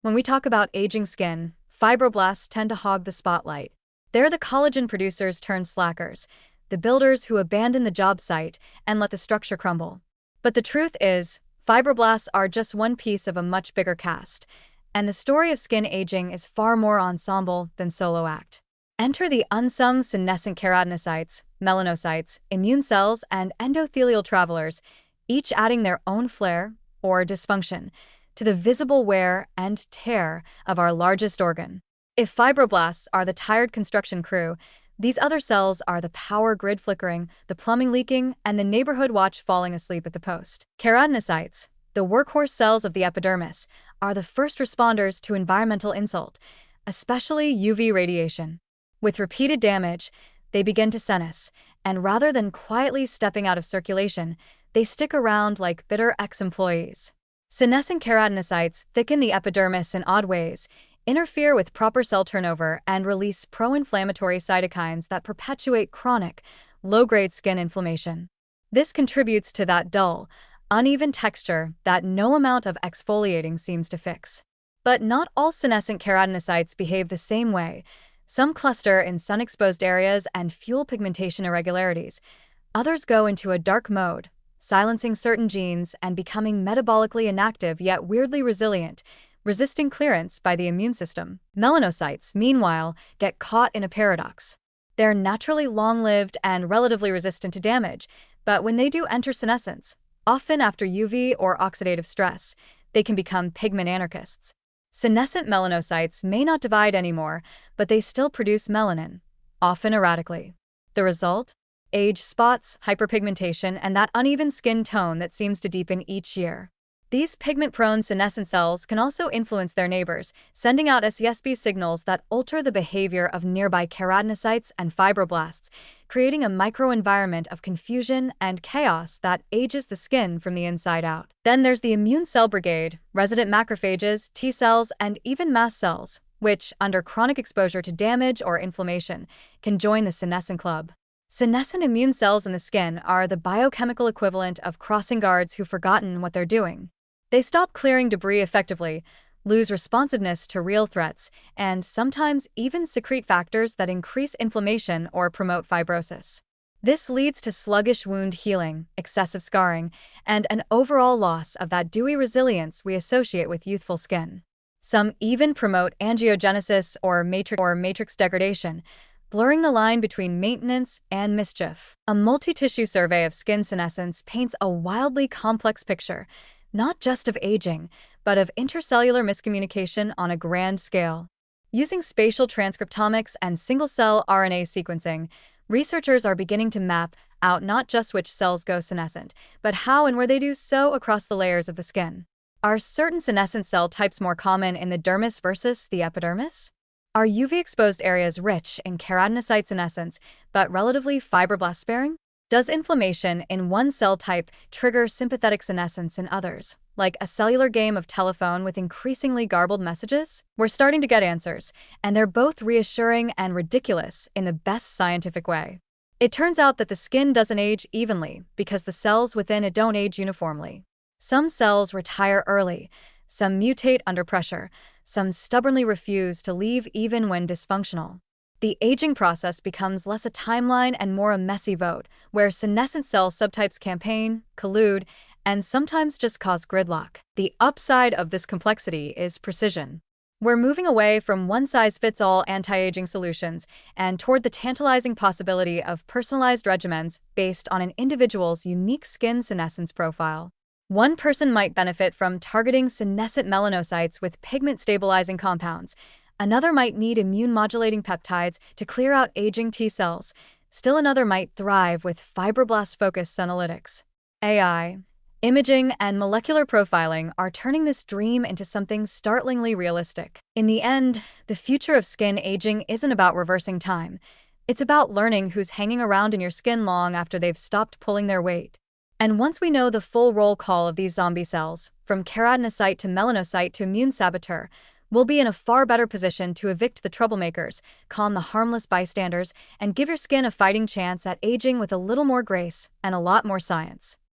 When we talk about aging skin, fibroblasts tend to hog the spotlight. They're the collagen producers turned slackers, the builders who abandon the job site and let the structure crumble. But the truth is, fibroblasts are just one piece of a much bigger cast, and the story of skin aging is far more ensemble than solo act. Enter the unsung senescent keratinocytes, melanocytes, immune cells, and endothelial travelers, each adding their own flair, or dysfunction, to the visible wear and tear of our largest organ. If fibroblasts are the tired construction crew, these other cells are the power grid flickering, the plumbing leaking, and the neighborhood watch falling asleep at the post. Keratinocytes, the workhorse cells of the epidermis, are the first responders to environmental insult, especially UV radiation. With repeated damage, they begin to senesce, and rather than quietly stepping out of circulation, they stick around like bitter ex-employees. Senescent keratinocytes thicken the epidermis in odd ways, interfere with proper cell turnover, and release pro-inflammatory cytokines that perpetuate chronic, low-grade skin inflammation. This contributes to that dull, uneven texture that no amount of exfoliating seems to fix. But not all senescent keratinocytes behave the same way. Some cluster in sun-exposed areas and fuel pigmentation irregularities. Others go into a dark mode, silencing certain genes and becoming metabolically inactive yet weirdly resilient, resisting clearance by the immune system. Melanocytes, meanwhile, get caught in a paradox. They're naturally long-lived and relatively resistant to damage, but when they do enter senescence, often after UV or oxidative stress, they can become pigment anarchists. Senescent melanocytes may not divide anymore, but they still produce melanin, often erratically. The result? Age spots, hyperpigmentation, and that uneven skin tone that seems to deepen each year. These pigment-prone senescent cells can also influence their neighbors, sending out SESB signals that alter the behavior of nearby keratinocytes and fibroblasts, creating a microenvironment of confusion and chaos that ages the skin from the inside out. Then there's the immune cell brigade, resident macrophages, T cells, and even mast cells, which, under chronic exposure to damage or inflammation, can join the senescent club. Senescent immune cells in the skin are the biochemical equivalent of crossing guards who've forgotten what they're doing. They stop clearing debris effectively, lose responsiveness to real threats, and sometimes even secrete factors that increase inflammation or promote fibrosis. This leads to sluggish wound healing, excessive scarring, and an overall loss of that dewy resilience we associate with youthful skin. Some even promote angiogenesis or matrix degradation, blurring the line between maintenance and mischief. A multi-tissue survey of skin senescence paints a wildly complex picture, not just of aging, but of intercellular miscommunication on a grand scale. Using spatial transcriptomics and single-cell RNA sequencing, researchers are beginning to map out not just which cells go senescent, but how and where they do so across the layers of the skin. Are certain senescent cell types more common in the dermis versus the epidermis? Are UV-exposed areas rich in keratinocyte senescence, but relatively fibroblast-sparing? Does inflammation in one cell type trigger sympathetic senescence in others, like a cellular game of telephone with increasingly garbled messages? We're starting to get answers, and they're both reassuring and ridiculous in the best scientific way. It turns out that the skin doesn't age evenly because the cells within it don't age uniformly. Some cells retire early, some mutate under pressure, some stubbornly refuse to leave even when dysfunctional. The aging process becomes less a timeline and more a messy vote, where senescent cell subtypes campaign, collude, and sometimes just cause gridlock. The upside of this complexity is precision. We're moving away from one-size-fits-all anti-aging solutions and toward the tantalizing possibility of personalized regimens based on an individual's unique skin senescence profile. One person might benefit from targeting senescent melanocytes with pigment-stabilizing compounds. Another might need immune-modulating peptides to clear out aging T cells. Still another might thrive with fibroblast-focused senolytics. AI, imaging, and molecular profiling are turning this dream into something startlingly realistic. In the end, the future of skin aging isn't about reversing time. It's about learning who's hanging around in your skin long after they've stopped pulling their weight. And once we know the full roll call of these zombie cells, from keratinocyte to melanocyte to immune saboteur, we'll be in a far better position to evict the troublemakers, calm the harmless bystanders, and give your skin a fighting chance at aging with a little more grace and a lot more science.